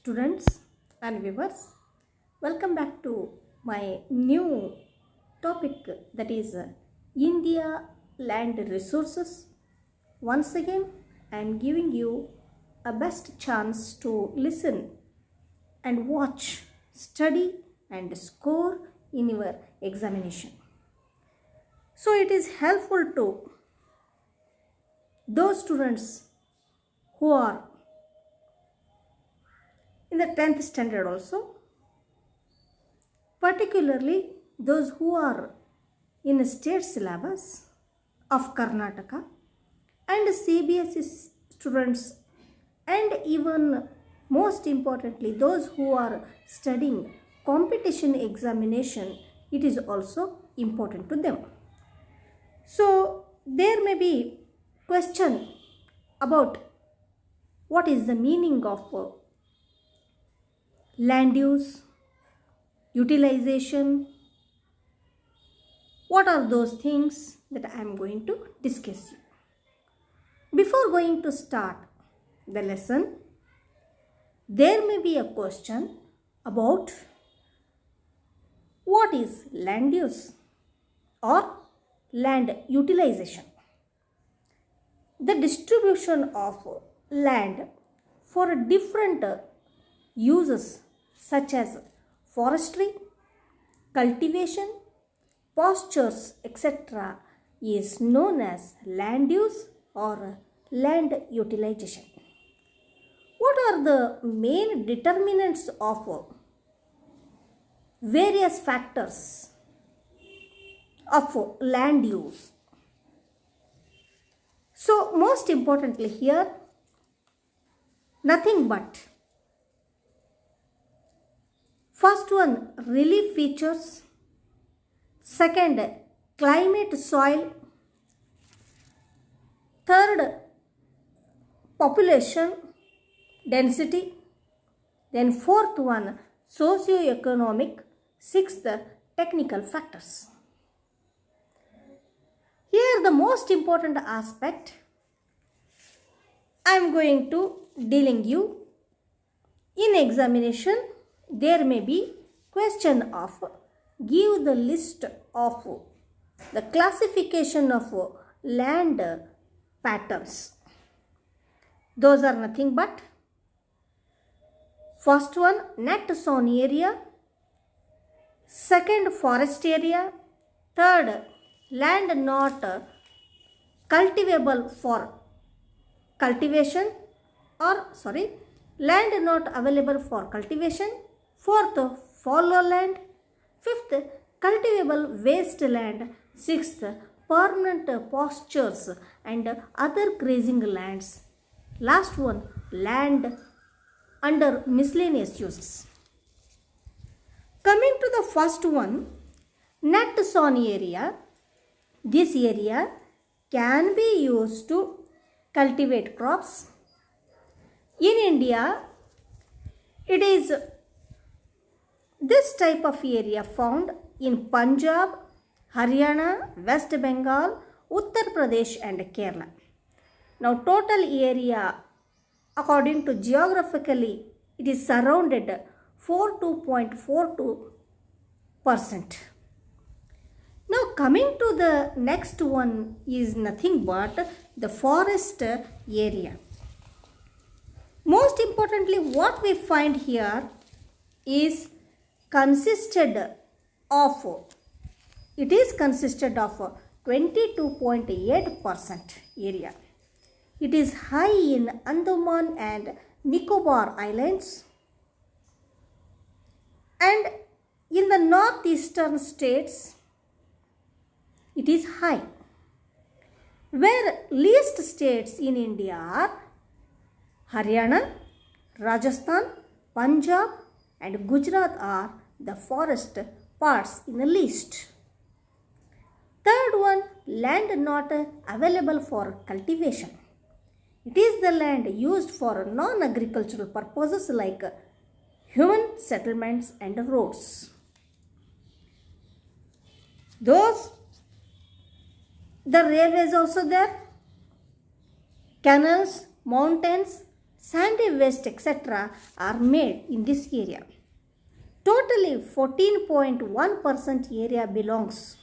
students and viewers, welcome back to my new topic, that is India land resources. Once again I am giving you a best chance to listen and watch, study and score in your examination. So it is helpful to those students who are in the 10th standard also, particularly those who are in a state syllabus of Karnataka, and CBSE students, and even most importantly those who are studying competition examination. It is also important to them. So there may be question about what is the meaning of land use, utilization. What are those things that I am going to discuss you. Before going to start the lesson, there may be a question about what is land use or land utilization. The distribution of land for different uses such as forestry, cultivation, pastures, etc. is known as land use or land utilization. What are the main determinants of various factors of land use? So most importantly here, nothing but first one, relief features. Second, climate, soil. Third, population density. Then fourth one, socio-economic. Sixth, technical factors. Here the most important aspect I am going to dealing you in examination. There may be question of give the list of the classification of land patterns. Those are nothing but first one, net sown area. Second, forest area. Third, land not cultivable for cultivation, land not available for cultivation. Fourth, fallow land. Fifth, cultivable wasteland. Sixth, permanent pastures and other grazing lands. Last one, land under miscellaneous uses. Coming to the first one, net sown area. This area can be used to cultivate crops. In India, it is this type of area found in Punjab, Haryana, West Bengal, Uttar Pradesh and Kerala. Now total area according to geographically, it is surrounded 42.42%. Now coming to the next one is nothing but the forest area. Most importantly, what we find here is consisted of 22.8% area. It is high in Andaman and Nicobar Islands, and in the northeastern states it is high, where least states in India are Haryana, Rajasthan, Punjab and Gujarat are the forest parts in the list. Third one, land not available for cultivation. It is the land used for non-agricultural purposes like human settlements and roads. Those, the railways also there, canals, mountains, sandy waste, etc. are made in this area. Totally 14.1% area belongs.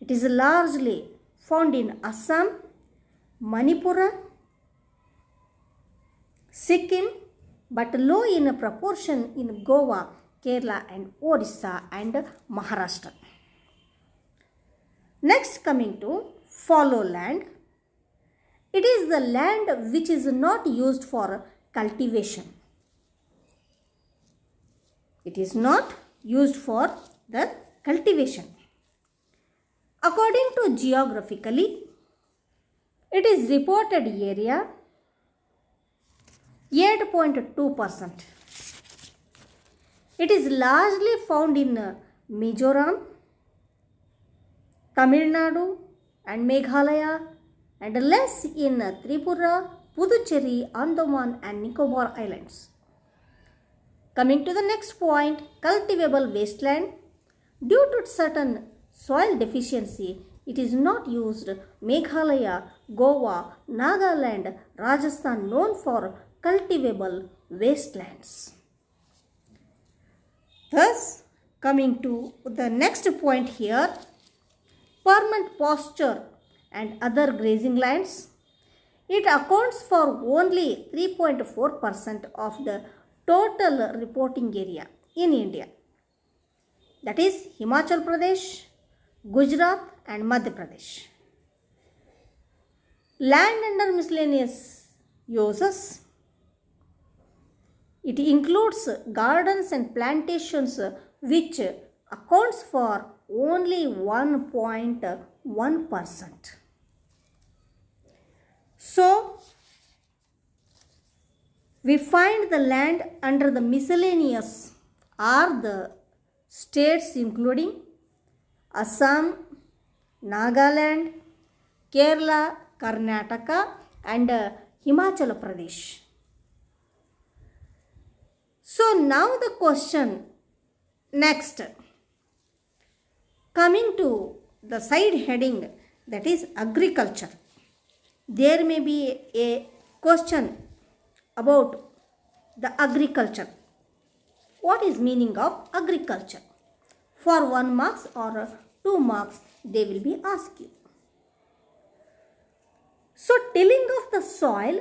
It is largely found in Assam, Manipura, Sikkim, but low in proportion in Goa, Kerala and Orissa and Maharashtra. Next, coming to fallow land. It is the land which is not used for cultivation. It is not used for the cultivation. According to geographically, it is reported area 8.2%. It is largely found in Mizoram, Tamil Nadu and Meghalaya, and less in Tripura, Puducherry, Andaman and Nicobar Islands. Coming to the next point, cultivable wasteland. Due to certain soil deficiency, it is not used. Meghalaya, Goa, Nagaland, Rajasthan known for cultivable wastelands. Thus, coming to the next point here, permanent pasture and other grazing lands. It accounts for only 3.4% of the total reporting area in India. That is Himachal Pradesh, Gujarat and Madhya Pradesh. Land under miscellaneous uses. It includes gardens and plantations which accounts for only 1.1%. So, we find the land under the miscellaneous are the states including Assam, Nagaland, Kerala, Karnataka and Himachal Pradesh. So now the question next, coming to the side heading, that is agriculture. There may be a question about the agriculture. What is meaning of agriculture? For 1 mark or 2 marks they will be asked you. So tilling of the soil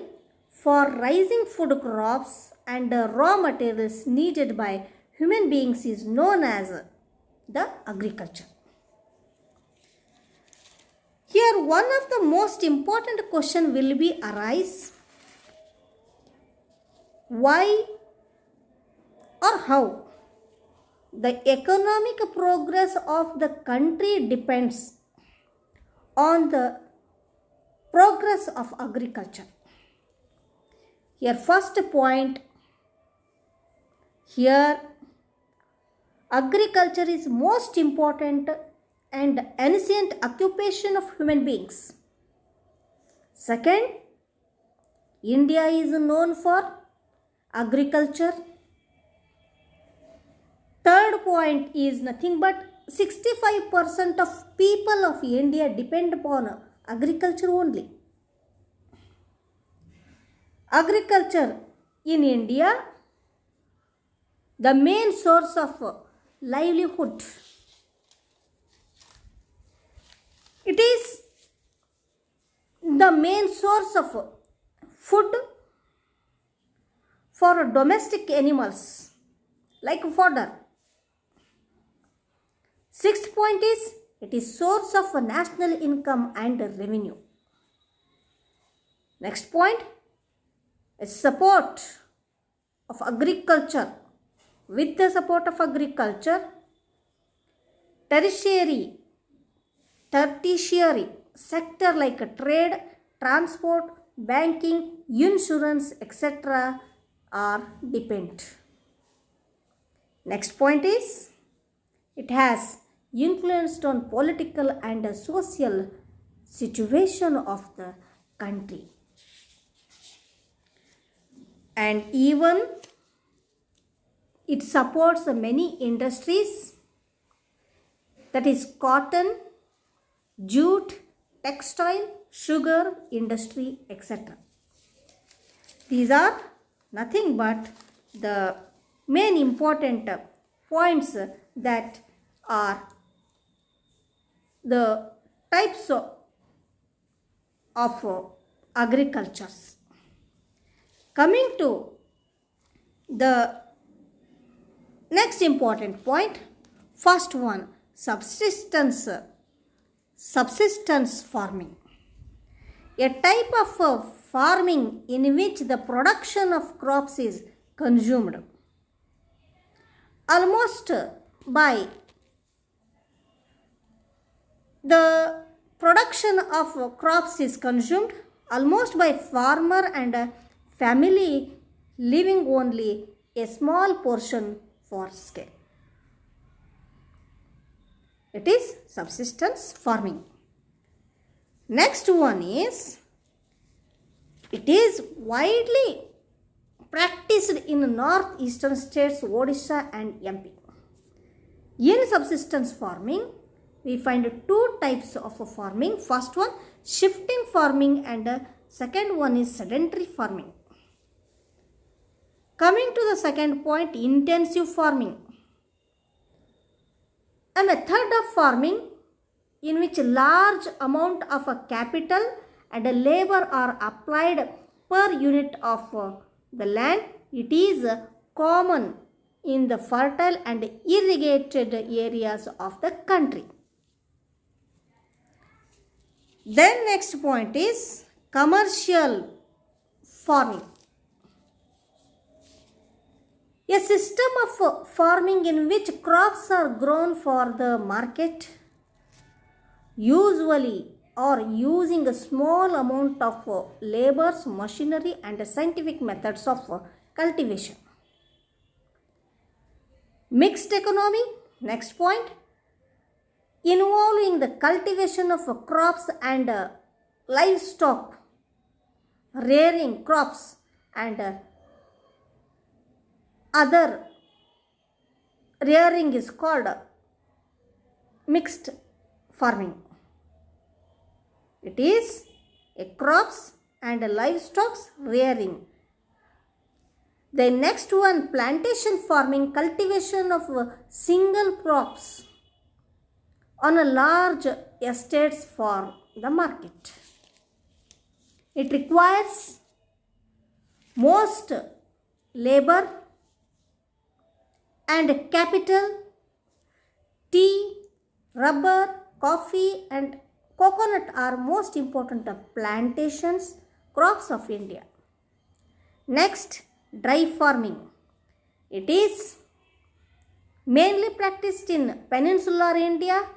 for raising food crops and raw materials needed by human beings is known as the agriculture. Here one of the most important question will be arise. Why or how the economic progress of the country depends on the progress of agriculture. Here first point, here agriculture is most important and ancient occupation of human beings. Second, India is known for agriculture. Third point is nothing but 65% of people of India depend upon agriculture only. Agriculture in India, the main source of livelihood. It is the main source of food for domestic animals like fodder. Sixth point is it is source of national income and revenue. Next point is support of agriculture. With the support of agriculture, tertiary sector like trade, transport, banking, insurance, etc. are depend. Next point is it has influenced on political and social situation of the country. And even it supports many industries, that is cotton, jute, textile, sugar industry, etc. These are nothing but the main important points that are the types of agricultures. Coming to the next important point, first one, subsistence farming. A type of farming in which the production of crops is consumed almost by the production of crops is consumed almost by farmer and a family leaving only a small portion for scale. It is subsistence farming. Next one is, it is widely practiced in northeastern states, Odisha and MP. In subsistence farming, we find two types of farming. First one, shifting farming, and second one is sedentary farming. Coming to the second point, intensive farming. A method of farming in which large amount of capital and labor are applied per unit of the land. It is common in the fertile and irrigated areas of the country. Then next point is commercial farming. A system of farming in which crops are grown for the market, usually or using a small amount of labors, machinery and scientific methods of cultivation. Mixed economy, next point, involving the cultivation of crops and livestock, rearing crops and other rearing is called mixed farming. It is a crops and livestock rearing. The next one, plantation farming, cultivation of single crops on a large estates for the market. It requires most labor and capital. Tea, rubber, coffee and coconut are most important plantations crops of India. Next, dry farming. It is mainly practiced in peninsular India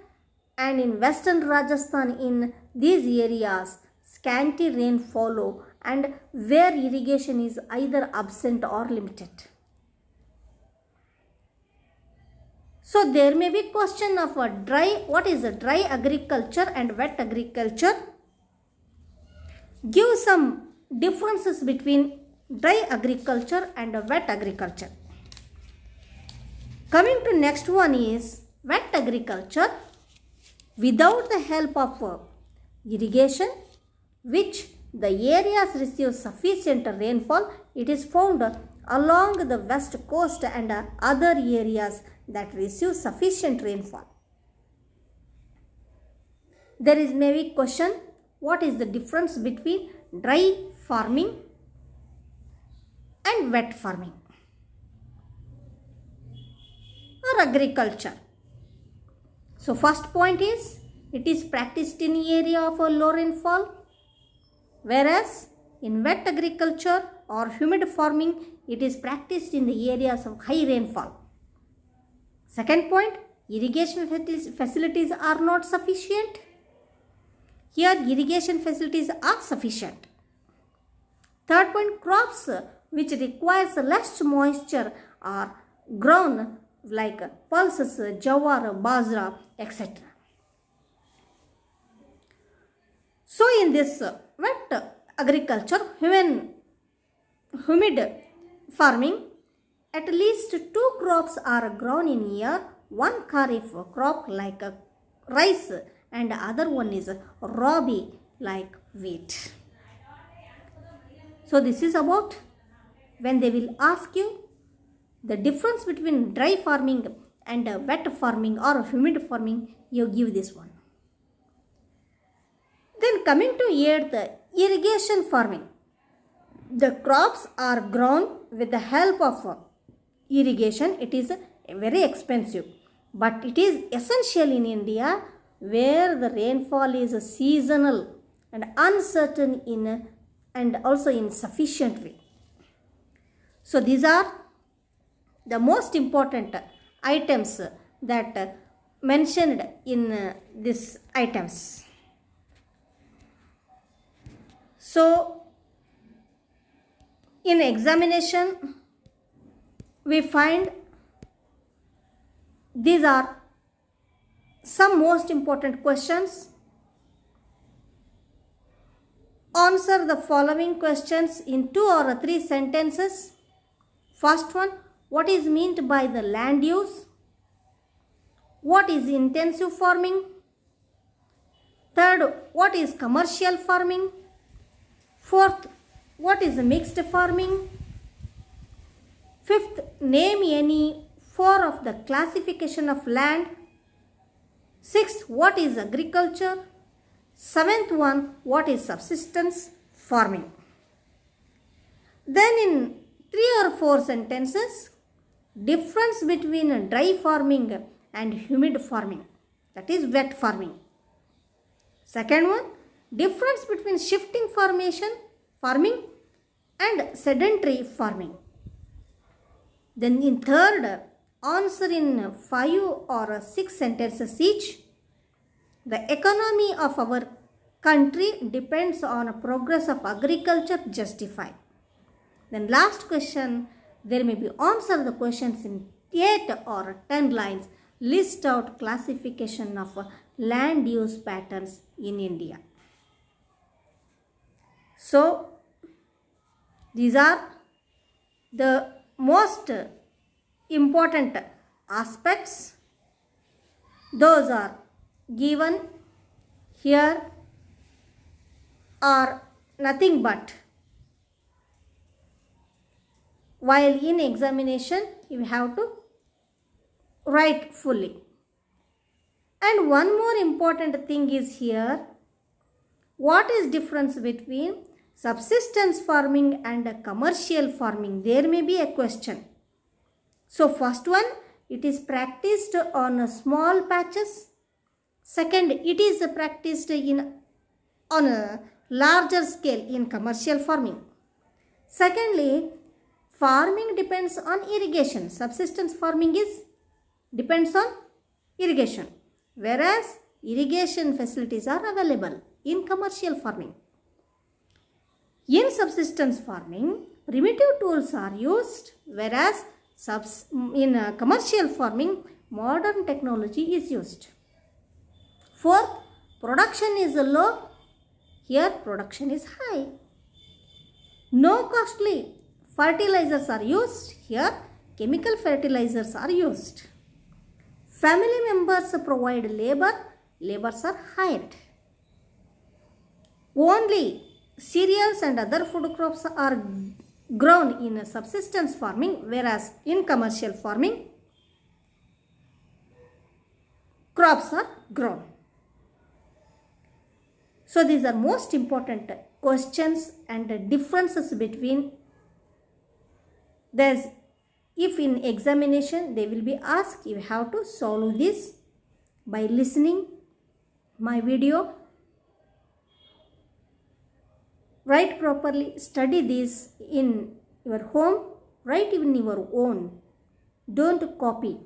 and in western Rajasthan. In these areas, scanty rain follow and where irrigation is either absent or limited. So there may be question of a dry, what is a dry agriculture and wet agriculture? Give some differences between dry agriculture and wet agriculture. Coming to next one is wet agriculture without the help of irrigation, which the areas receive sufficient rainfall. It is found along the west coast and other areas that receive sufficient rainfall. There is maybe question, what is the difference between dry farming and wet farming or agriculture? So first point is, it is practiced in area of a low rainfall, whereas in wet agriculture or humid farming, it is practiced in the areas of high rainfall. Second point, irrigation facilities are not sufficient. Here irrigation facilities are sufficient. Third point, crops which requires less moisture are grown like pulses, jawar, bajra, etc. So in this wet agriculture, humid farming, at least 2 crops are grown in a year. One kharif crop like rice and other one is rabi like wheat. So this is about when they will ask you the difference between dry farming and wet farming or humid farming, you give this one. Then coming to 8th, irrigation farming. The crops are grown with the help of irrigation. It is very expensive, but it is essential in India where the rainfall is seasonal and uncertain and also in sufficient way. So these are the most important items that mentioned in these items. So in examination we find these are some most important questions. Answer the following questions in 2 or 3 sentences. First one, what is meant by the land use? What is intensive farming? Third, what is commercial farming? Fourth, what is mixed farming? Fifth, name any 4 of the classification of land. Sixth, what is agriculture? Seventh one, what is subsistence farming? Then in 3 or 4 sentences, difference between dry farming and humid farming, that is wet farming. Second one, difference between shifting farming and sedentary farming. Then in third, answer in 5 or 6 sentences each. The economy of our country depends on progress of agriculture, justify. Then last question, there may be answer the questions in 8 or 10 lines. List out classification of land use patterns in India. So these are the most important aspects. Those are given here are nothing but, while in examination you have to write fully. And one more important thing is here, what is difference between subsistence farming and commercial farming? There may be a question. So first one, it is practiced on small patches. Second, it is practiced on a larger scale in commercial farming. Secondly, farming depends on irrigation. Subsistence farming depends on irrigation, whereas irrigation facilities are available in commercial farming. In subsistence farming, primitive tools are used, whereas in commercial farming, modern technology is used. Fourth, production is low, here production is high. No costly fertilizers are used, here chemical fertilizers are used. Family members provide labor, laborers are hired. Only cereals and other food crops are grown in subsistence farming, whereas in commercial farming, crops are grown. So these are most important questions and differences between this. If in examination they will be asked, you have to solve this by listening my video. Write properly, study this in your home, write in your own. Don't copy.